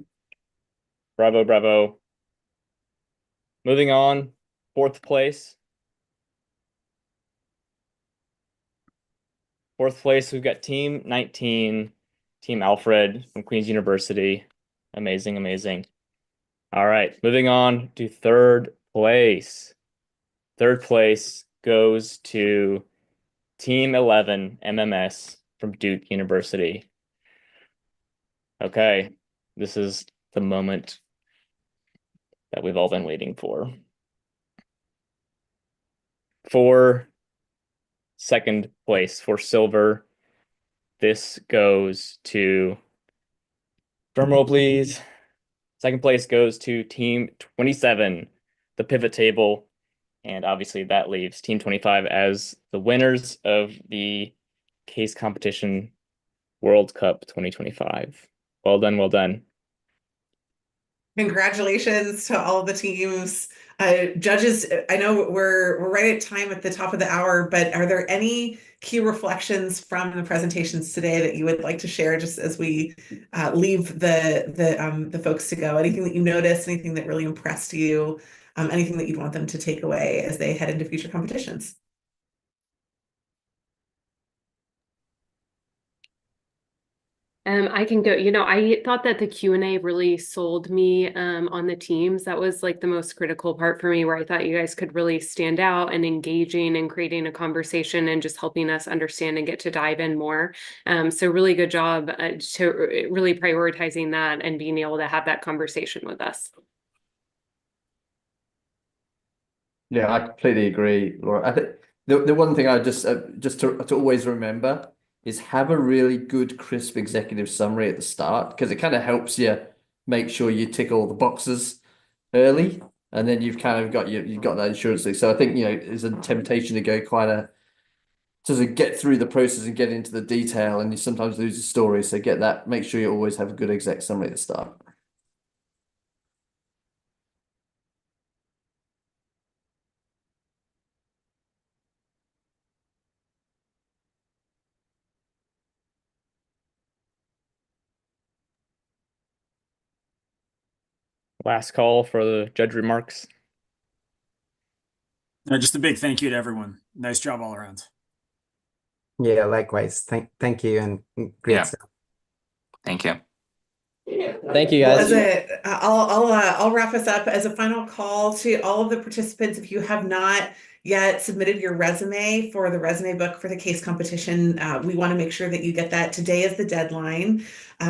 Bravo, bravo. Moving on, 4th place. 4th place, we've got Team 19, Team Alfred from Queen's University. Amazing, amazing. All right, moving on to 3rd place. 3rd place goes to Team 11, MMS from Duke University. Okay, this is the moment that we've all been waiting for. For 2nd place, for silver, this goes to, drum roll please. 2nd place goes to Team 27, the pivot table. And obviously that leaves Team 25 as the winners of the Case Competition World Cup 2025. Well done, well done. Congratulations to all the teams. Judges, I know we're right at time at the top of the hour, but are there any key reflections from the presentations today that you would like to share just as we leave the folks to go? Anything that you noticed, anything that really impressed you, anything that you'd want them to take away as they head into future competitions? I can go. I thought that the Q&A really sold me on the teams. That was like the most critical part for me, where I thought you guys could really stand out and engaging and creating a conversation and just helping us understand and get to dive in more. So really good job to really prioritizing that and being able to have that conversation with us. Yeah, I completely agree, Laura. I think the one thing I just to always remember is have a really good, crisp executive summary at the start, because it kind of helps you make sure you tick all the boxes early, and then you've kind of got you've got that insurance thing. So I think there's a temptation to go quite to get through the process and get into the detail, and you sometimes lose the story. So make sure you always have a good exec summary at the start. Last call for the judge remarks. Just a big thank you to everyone. Nice job all around. Yeah, likewise. Thank you, and great stuff. Thank you. Thank you, Well, guys. I'll wrap us up as a final call to all of the participants. If you have not yet submitted your resume for the resume book for the case competition, we want to make sure that you get that. Today is the deadline.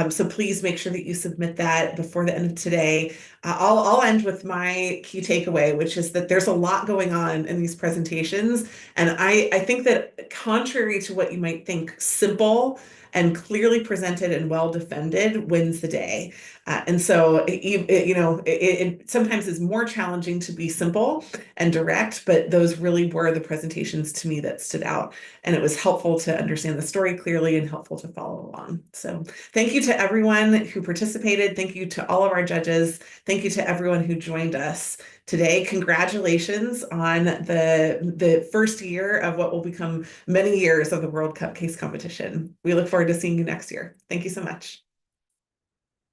So please make sure that you submit that before the end of today. I'll end with my key takeaway, which is that there's a lot going on in these presentations. And I think that contrary to what you might think, simple and clearly presented and well defended wins the day. And so, it sometimes is more challenging to be simple and direct, but those really were the presentations to me that stood out. And it was helpful to understand the story clearly and helpful to follow along. So thank you to everyone who participated. Thank you to all of our judges. Thank you to everyone who joined us today. Congratulations on the first year of what will become many years of the World Cup case competition. We look forward to seeing you next year. Thank you so much.